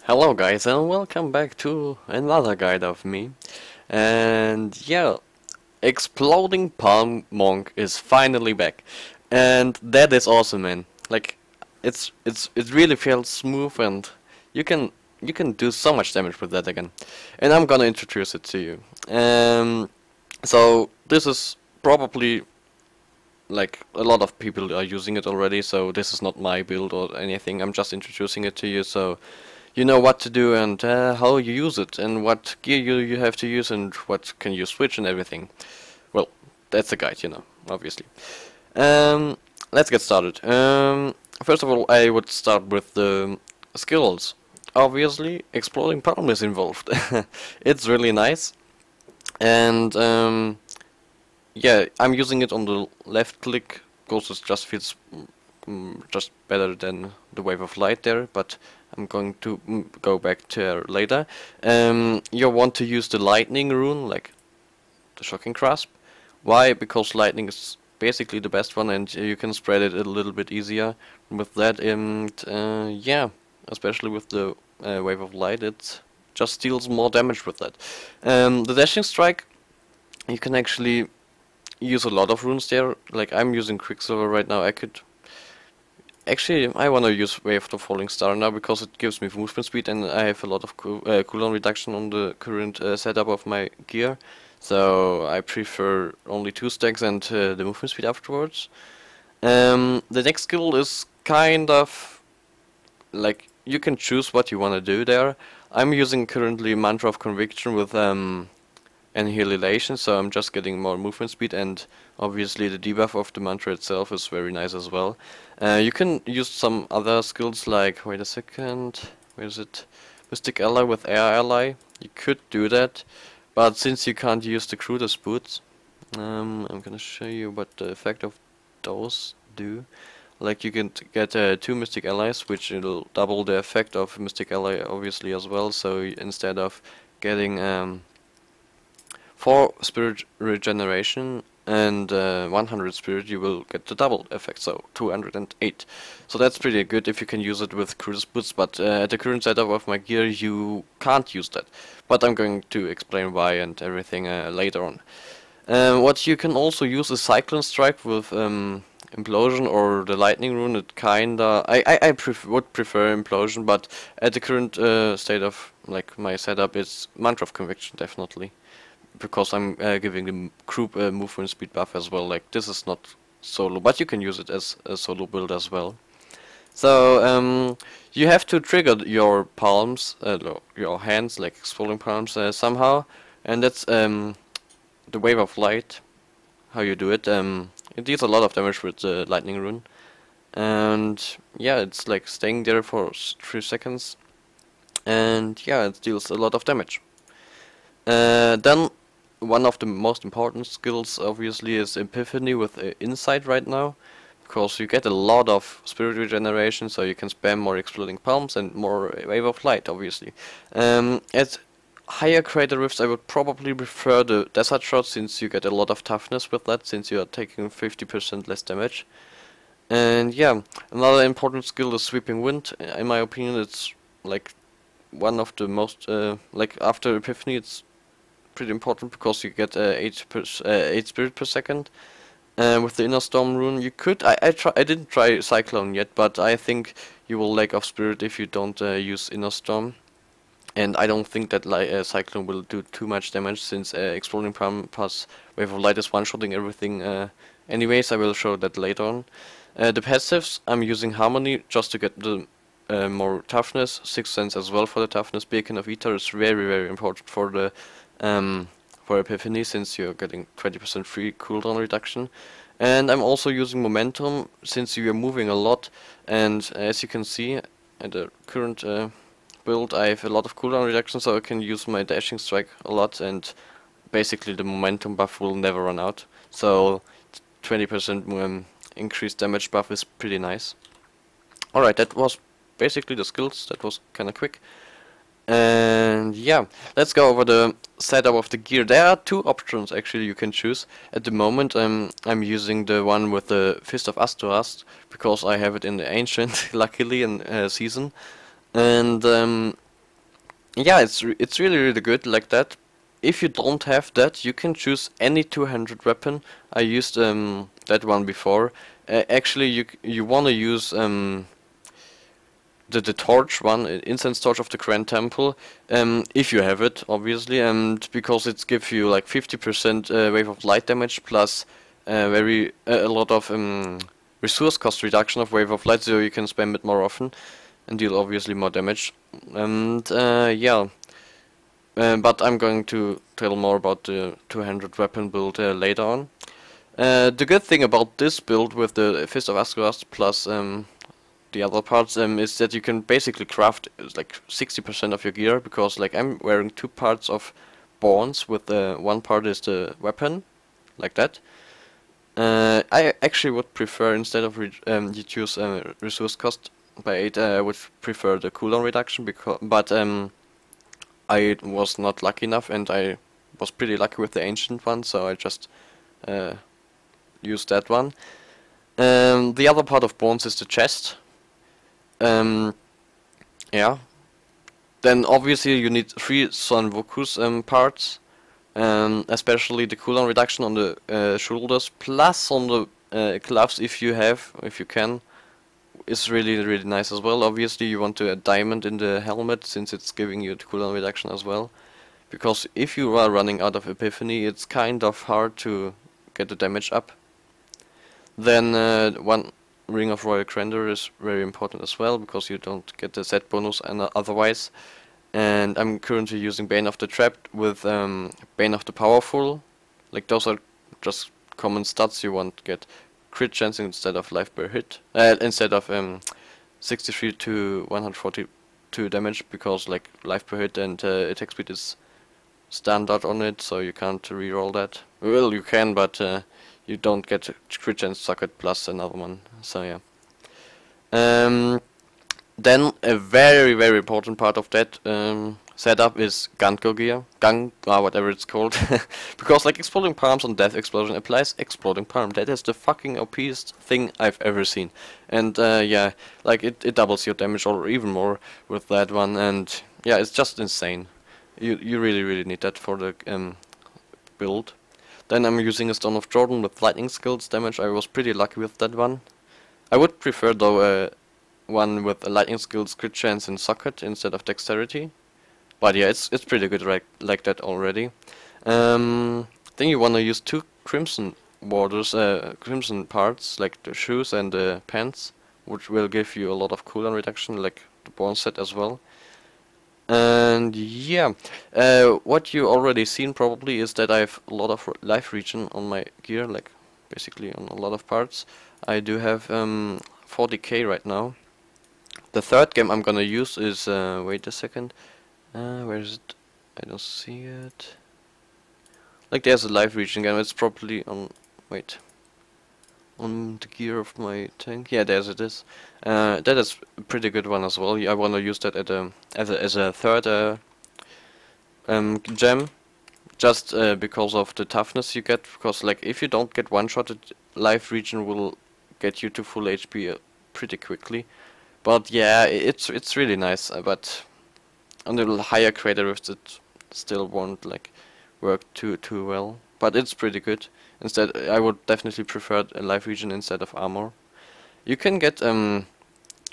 Hello guys and welcome back to another guide of me. And yeah, Exploding Palm Monk is finally back. And that is awesome, man. Like it really feels smooth, and you can you can do so much damage with that again. And I'm gonna introduce it to you. So this is probably, like, a lot of people are using it already, so this is not my build or anything. I'm just introducing it to you so you know what to do and how you use it and what gear you have to use and what can you switch and everything. Well, that's a guide, obviously. Let's get started. First of all, I would start with the skills. Obviously, Exploding Palm is involved. It's really nice. And yeah, I'm using it on the left click because it just feels just better than the Wave of Light there, but I'm going to go back to later. You want to use the lightning rune, like the shocking grasp. Why? Because lightning is basically the best one, and you can spread it a little bit easier with that. And yeah, especially with the Wave of Light, it just deals more damage with that. The dashing strike, you can actually use a lot of runes there. Like, I'm using Quicksilver right now. Actually, I want to use Wave of the Falling Star now because it gives me movement speed, and I have a lot of cooldown reduction on the current setup of my gear. So I prefer only 2 stacks and the movement speed afterwards. The next skill is kind of like, you can choose what you want to do there. I'm using currently Mantra of Conviction with Annihilation, so I'm just getting more movement speed, and obviously the debuff of the mantra itself is very nice as well. You can use some other skills like, wait a second, where is it? Mystic Ally with Air Ally. You could do that, but since you can't use the Cruder's Boots, I'm gonna show you what the effect of those do. Like, you can get 2 Mystic Allies, which will double the effect of Mystic Ally obviously as well, so instead of getting 4 spirit regeneration and 100 spirit, you will get the double effect, so 208. So that's pretty good if you can use it with Cruder's Boots, but at the current setup of my gear you can't use that. But I'm going to explain why and everything later on. What you can also use is Cyclone Strike with Implosion or the Lightning Rune. It kinda... I would prefer Implosion, but at the current state of, like, my setup, it's Mantra of Conviction, definitely. Because I'm giving the group a movement speed buff as well. Like, this is not solo, but you can use it as a solo build as well. So you have to trigger your palms, your hands, like Exploding Palms, somehow, and that's the Wave of Light. How you do it? It deals a lot of damage with the Lightning Rune, and yeah, it's like staying there for 3 seconds, and yeah, it deals a lot of damage. Then one of the most important skills obviously is Epiphany with Insight right now, because you get a lot of spirit regeneration, so you can spam more Exploding Palms and more Wave of Light, obviously. At higher crater rifts I would probably prefer the Desert Shot, since you get a lot of toughness with that, since you are taking 50% less damage. And yeah, another important skill is Sweeping Wind. In my opinion, it's like one of the most, like, after Epiphany, it's pretty important because you get 8 spirit per second. With the Inner Storm rune, you could. I didn't try Cyclone yet, but I think you will lack of spirit if you don't use Inner Storm. And I don't think that Cyclone will do too much damage, since Exploding Palm plus Wave of Light is one-shotting everything. Anyways, I will show that later on. The passives, I'm using Harmony just to get the more toughness. Sixth Sense as well for the toughness. Beacon of Ether is very, very important for the for Epiphany, since you're getting 20% free cooldown reduction. And I'm also using Momentum, since you are moving a lot, and as you can see at the current build, I have a lot of cooldown reduction, so I can use my dashing strike a lot, and basically the momentum buff will never run out. So 20% increased damage buff is pretty nice. Alright, that was basically the skills. That was kinda quick. And yeah, let's go over the setup of the gear. There are 2 options actually you can choose. At the moment I'm using the one with the Fist of az'turaq because I have it in the Ancient, luckily, in Season. And yeah, it's really good like that. If you don't have that, you can choose any 200 weapon. I used that one before. Actually, you wanna use the torch one, incense torch of the Grand Temple, if you have it, obviously, and because it gives you like 50% wave of light damage plus a lot of resource cost reduction of wave of light, so you can spam it more often and deal obviously more damage. And yeah, but I'm going to tell more about the 200 weapon build later on. The good thing about this build with the Fist of az'turaq plus the other parts is that you can basically craft like 60% of your gear, because like I'm wearing 2 parts of bonds with one part is the weapon, like that. I actually would prefer, instead of reduce resource cost by 8, I would prefer the cooldown reduction, but I was not lucky enough, and I was pretty lucky with the ancient one, so I just used that one. The other part of bonds is the chest. Yeah. Then obviously you need 3 Sunwoku's parts, especially the cooldown reduction on the shoulders, plus on the gloves if you can, is really nice as well. Obviously you want a diamond in the helmet, since it's giving you the cooldown reduction as well. Because if you are running out of Epiphany, it's kind of hard to get the damage up. Then one Ring of Royal Grandeur is very important as well, because you don't get the set bonus and otherwise. And I'm currently using Bane of the Trapped with Bane of the Powerful. Like, those are just common stats. You want to get crit chance instead of life per hit, instead of 63 to 142 damage, because like life per hit and attack speed is standard on it, so you can't reroll that. Well, you can, but you don't get crit chance socket plus another one, so yeah. Then a very important part of that setup is Ganko gear, whatever it's called, because like Exploding Palms on Death Explosion applies Exploding Palm. That is the fucking OPest thing I've ever seen, and yeah, like it doubles your damage or even more with that one, and yeah, it's just insane. You really need that for the build. Then I'm using a Stone of Jordan with lightning skills damage. I was pretty lucky with that one. I would prefer though one with a lightning skills crit chance and socket instead of dexterity. But yeah, it's pretty good like that already. Then you wanna use 2 crimson warders, crimson parts, like the shoes and the pants, which will give you a lot of cooldown reduction, like the Born set as well. And yeah, what you already seen probably is that I have a lot of life regen on my gear, like basically on a lot of parts. I do have 40k right now. The third gem I'm gonna use is, wait a second, where is it? I don't see it. Like, there's a life regen gem, it's probably on, wait, on the gear of my tank. Yeah, there's it is. That is a pretty good one as well. I wanna use that as a third gem, just because of the toughness you get. Because like if you don't get one-shotted, life regen will get you to full HP pretty quickly. But yeah, it's really nice. But on the higher creator rifts, it still won't like work too well. But it's pretty good. Instead, I would definitely prefer a life regen instead of armor. You can get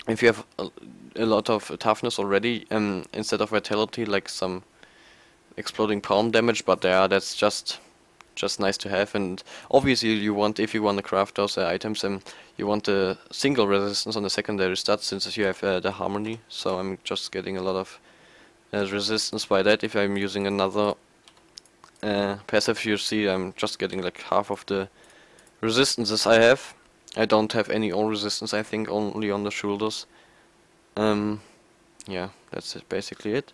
if you have a lot of toughness already, instead of vitality, like some exploding palm damage. But yeah, that's just nice to have. And obviously, if you want to craft those items, you want a single resistance on the secondary stats, since you have the harmony. So I'm just getting a lot of resistance by that. If I'm using another passive, you see I'm just getting like half of the resistances I have. I don't have any all resistance, I think only on the shoulders. Yeah, that's basically it.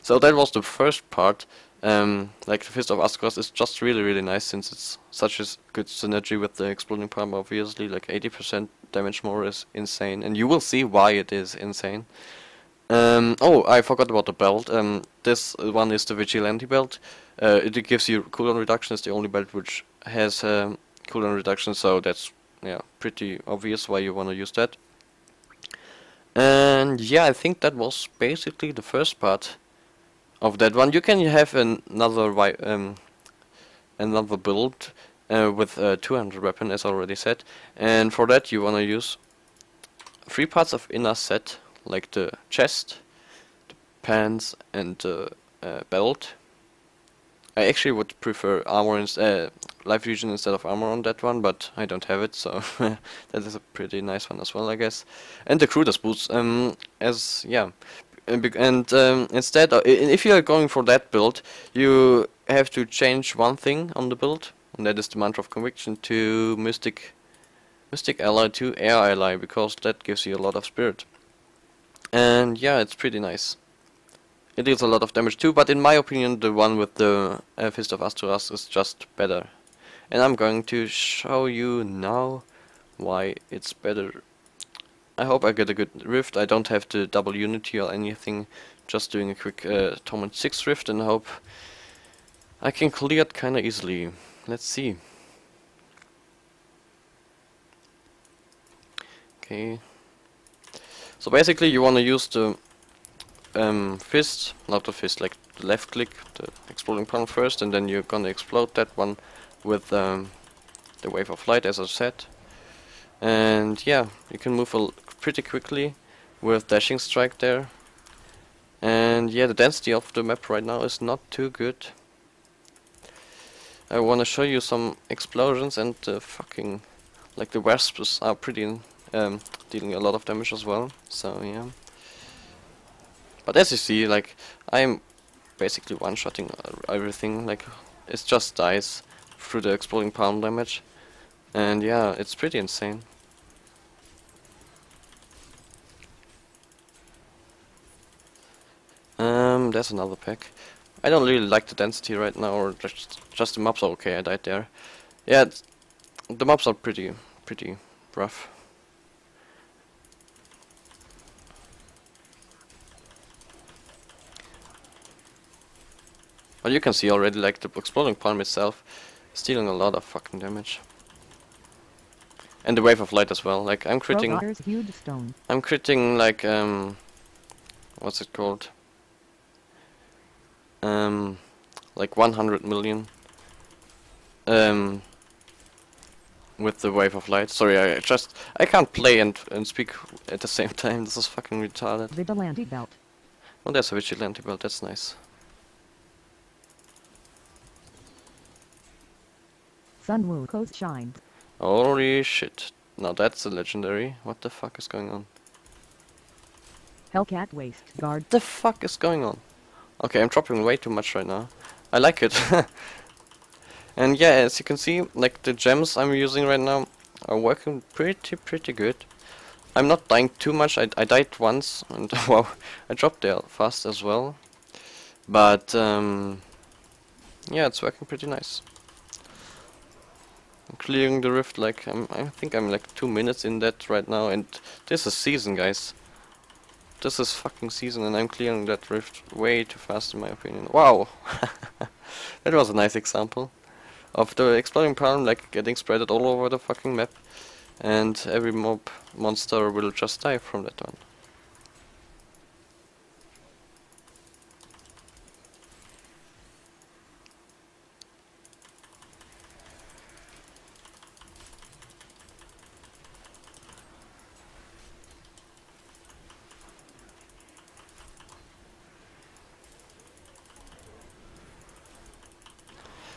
So that was the first part. Like the Fist of az'turaq is just really nice, since it's such a good synergy with the Exploding Palm, obviously. Like 80% damage more is insane, and you will see why it is insane. Oh, I forgot about the belt. This one is the Vigilante belt. It gives you cooldown reduction. It's the only belt which has cooldown reduction, so that's pretty obvious why you want to use that. And yeah, I think that was basically the first part. of that one. You can have another build with 200 weapon, as already said, and for that you wanna use 3 parts of inner set, like the chest, the pants, and the belt. I actually would prefer armor life regen instead of armor on that one, but I don't have it, so that is a pretty nice one as well, I guess. And the Cruder's boots, instead, if you are going for that build, you have to change one thing on the build, and that is the Mantra of Conviction to Mystic Ally to Air Ally, because that gives you a lot of spirit. And yeah, it's pretty nice. It deals a lot of damage too, but in my opinion the one with the Fist of az'turaq is just better. And I'm going to show you now why it's better. I hope I get a good rift. I don't have the double unity or anything, just doing a quick Torment 6 rift, and hope I can clear it kinda easily. Let's see. Okay. So basically you wanna use the fist, not the fist, like the left click, the exploding palm first, and then you're gonna explode that one with the wave of light, as I said. And yeah, you can move pretty quickly with dashing strike there. And yeah, the density of the map right now is not too good. I wanna show you some explosions, and like the wasps are pretty dealing a lot of damage as well. So yeah. But as you see, like, I'm basically one-shotting everything, like, it just dies through the exploding palm damage. And yeah, it's pretty insane. There's another pack. I don't really like the density right now, or just the mobs are okay. I died there. Yeah, the mobs are pretty rough. But you can see already, like, the exploding palm itself is dealing a lot of fucking damage. And the wave of light as well. Like, I'm critting like what's it called? Like 100 million with the wave of light. Sorry, I can't play and speak at the same time. This is fucking retarded. Vigilante belt. Oh, there's a vigilante belt. That's nice. Sunwoku Shine. Holy shit. Now that's a legendary. What the fuck is going on? Hellcat Waist Guard. What the fuck is going on? Okay, I'm dropping way too much right now. I like it. And yeah, as you can see, like, the gems I'm using right now are working pretty good. I'm not dying too much. I died once, and wow, I dropped there fast as well. But yeah, it's working pretty nice. I'm clearing the rift, like, I think I'm like 2 minutes in that right now, and this is season, guys. This is fucking season, and I'm clearing that rift way too fast in my opinion. Wow! That was a nice example of the exploding palm, like, getting spreaded all over the fucking map, and every monster will just die from that one.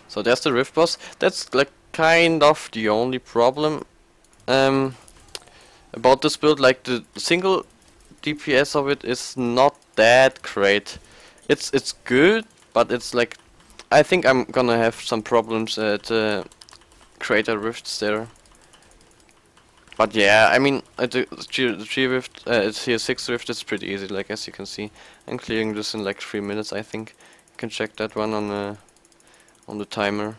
So there's the rift boss. That's like kind of the only problem about this build. Like, the single DPS of it is not that great. It's good, but it's like, I think I'm gonna have some problems at crater rifts there. But yeah, I mean, at the tree rift, tier 6 rift is pretty easy. Like, as you can see, I'm clearing this in like 3 minutes. I think you can check that one on the timer.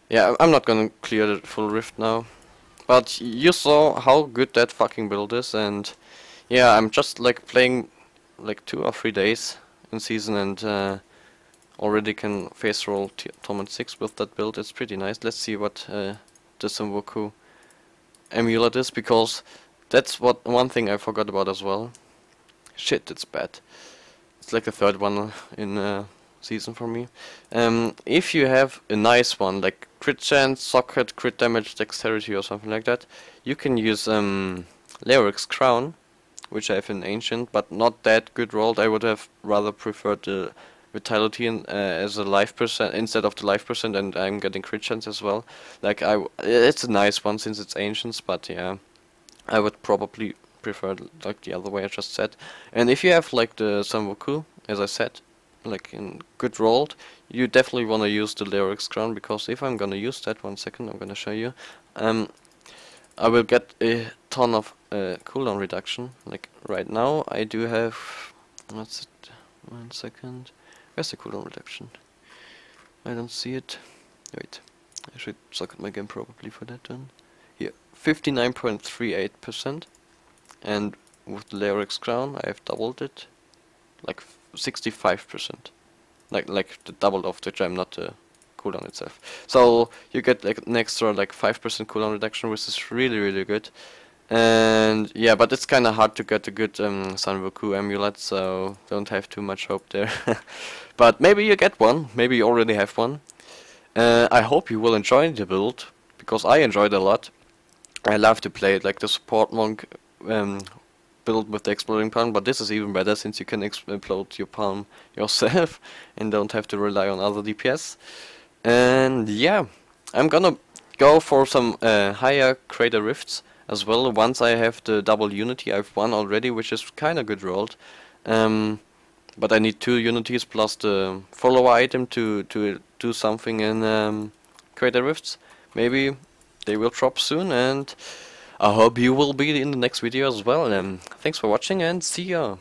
Yeah, I'm not gonna clear the full rift now, but you saw how good that fucking build is, and yeah, I'm just like playing like 2 or 3 days in season, and already can face roll Torment 6 with that build. It's pretty nice. Let's see what the Sunwoku amulet is, because that's one thing I forgot about as well. Shit, it's bad. It's like the third one in season for me. If you have a nice one, like crit chance, socket, crit damage, dexterity or something like that, you can use Leoric's Crown, which I have in Ancient, but not that good rolled. I would have rather preferred the Vitality as a life percent instead of the life percent, and I'm getting crit chance as well. Like it's a nice one since it's Ancients, but yeah, I would probably prefer like the other way I just said. And if you have like the Sunwoku, as I said, like in good rolled, you definitely want to use the Leoric's Crown, because if I'm gonna use that, 1 second, I'm gonna show you. I will get a ton of cooldown reduction. Like right now, I do have. What's it? 1 second. Where's the cooldown reduction? I don't see it. Wait, I should suck at my game probably for that one. Here, 59.38%, and with the Leoric's Crown, I have doubled it, like 65%. Like the double of the gem, not the cooldown itself. So you get like an extra like 5% cooldown reduction, which is really good. And yeah, but it's kind of hard to get a good Sunwoku amulet, so don't have too much hope there. But maybe you get one, maybe you already have one. I hope you will enjoy the build, because I enjoyed it a lot. I love to play it, like the support monk build with the exploding palm, but this is even better since you can explode your palm yourself and don't have to rely on other DPS. And yeah, I'm gonna go for some higher crater rifts as well. Once I have the double unity, I have one already, which is kinda good rolled. But I need 2 unities plus the follower item to do something in crater rifts. Maybe they will drop soon, and I hope you will be in the next video as well. Thanks for watching, and see ya!